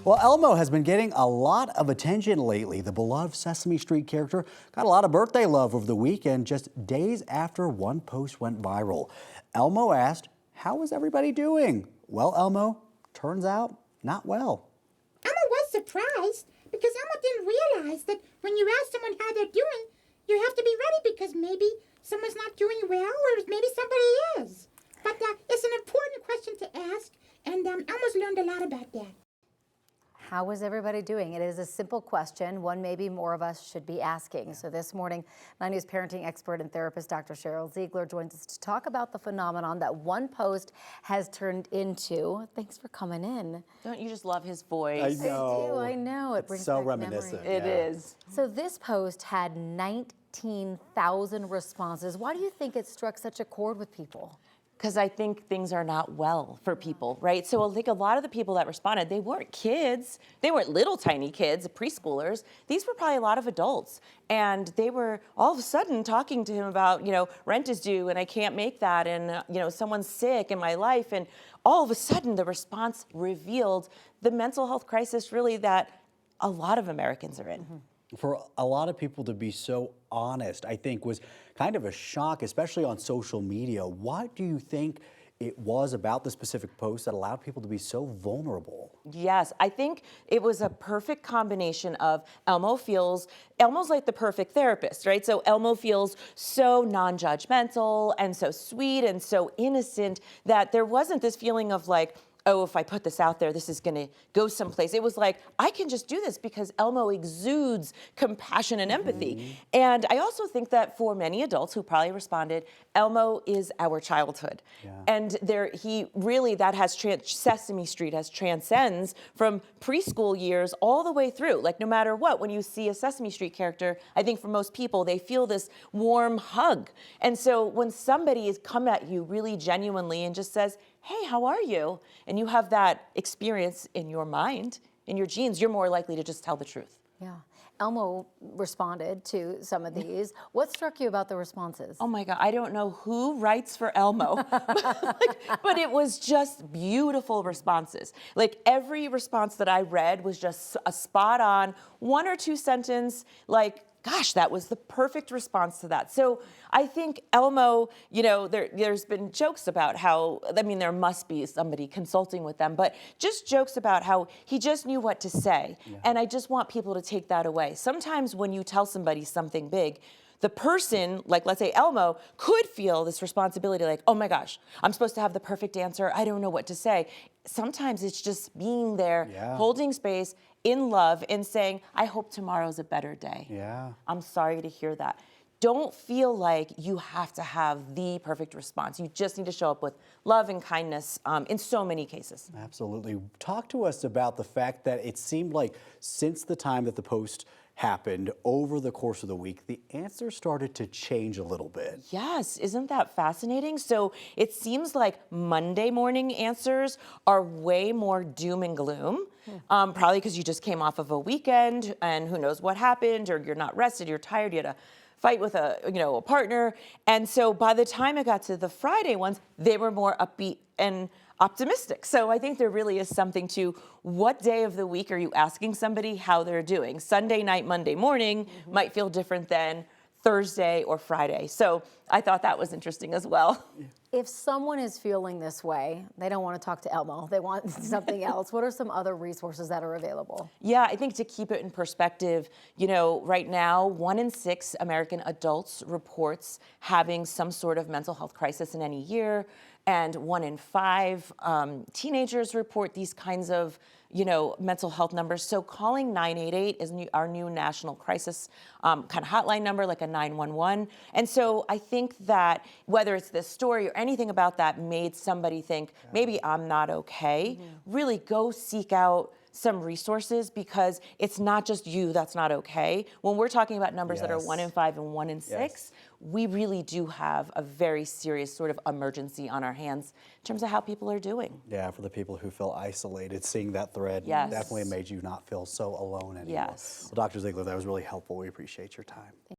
Well, Elmo has been getting a lot of attention lately. The beloved Sesame Street character got a lot of birthday love over the weekend, just days after one post went viral. Elmo asked, "How is everybody doing?" Well, Elmo, turns out not well. Elmo was surprised because Elmo didn't realize that when you ask someone how they're doing, you have to be ready because maybe someone's not doing well or maybe somebody is. But it's an important question to ask, and Elmo's learned a lot about that. How is everybody doing? It is a simple question, one maybe more of us should be asking. So this morning, 9 News parenting expert and therapist Dr. Sheryl Ziegler joins us to talk about the phenomenon that one post has turned into. Thanks for coming in. Don't you just love his voice? I know. I know. It brings so back reminiscent. memories. It is. So this post had 19,000 responses. Why do you think it struck such a chord with people? Because I think things are not well for people, right? So I think a lot of the people that responded, they weren't kids. They weren't little tiny kids, preschoolers. These were probably a lot of adults. And they were all of a sudden talking to him about, rent is due and I can't make that. And, someone's sick in my life. And all of a sudden the response revealed the mental health crisis really that a lot of Americans are in. Mm-hmm. For a lot of people to be so honest, I think was kind of a shock, especially on social media. What do you think it was about the specific post that allowed people to be so vulnerable? Yes, I think it was a perfect combination of Elmo's like the perfect therapist, right? So Elmo feels so non-judgmental and so sweet and so innocent that there wasn't this feeling of like, oh, if I put this out there, this is gonna go someplace. It was like, I can just do this because Elmo exudes compassion and empathy. Mm-hmm. And I also think that for many adults who probably responded, Elmo is our childhood. Yeah. And Sesame Street transcends from preschool years all the way through. Like no matter what, when you see a Sesame Street character, I think for most people, they feel this warm hug. And so when somebody has come at you really genuinely and just says, hey, how are you? And you have that experience in your mind, in your genes, you're more likely to just tell the truth. Yeah. Elmo responded to some of these. What struck you about the responses? Oh my God, I don't know who writes for Elmo, but it was just beautiful responses. Like every response that I read was just a spot on, one or two sentence, like, gosh, that was the perfect response to that. So I think Elmo, there's been jokes about how, there must be somebody consulting with them, but just jokes about how he just knew what to say. Yeah. And I just want people to take that away. Sometimes when you tell somebody something big, the person, like let's say Elmo, could feel this responsibility like, oh my gosh, I'm supposed to have the perfect answer. I don't know what to say. Sometimes it's just being there, holding space, in love, and saying, I hope tomorrow's a better day. Yeah. I'm sorry to hear that. Don't feel like you have to have the perfect response. You just need to show up with love and kindness in so many cases. Absolutely. Talk to us about the fact that it seemed like since the time that the post happened over the course of the week, the answers started to change a little bit. Yes, isn't that fascinating? So it seems like Monday morning answers are way more doom and gloom, probably because you just came off of a weekend and who knows what happened, or you're not rested, you're tired, you had a fight with a partner. And so by the time it got to the Friday ones, they were more upbeat and optimistic. So I think there really is something to what day of the week are you asking somebody how they're doing? Sunday night, Monday morning might feel different than Thursday or Friday. So I thought that was interesting as well. If someone is feeling this way, they don't want to talk to Elmo, they want something else, what are some other resources that are available? Yeah, I think to keep it in perspective, right now, 1 in 6 American adults reports having some sort of mental health crisis in any year, and 1 in 5 teenagers report these kinds of mental health numbers. So calling 988 is our new national crisis kind of hotline number, like a 911. And so I think that whether it's this story or anything about that made somebody think, maybe I'm not okay, really go seek out some resources, because it's not just you that's not okay. When we're talking about numbers that are 1 in 5 and 1 in 6, we really do have a very serious sort of emergency on our hands in terms of how people are doing. Yeah, for the people who feel isolated, seeing that thread definitely made you not feel so alone anymore. Yes. Well, Dr. Ziegler, that was really helpful. We appreciate your time.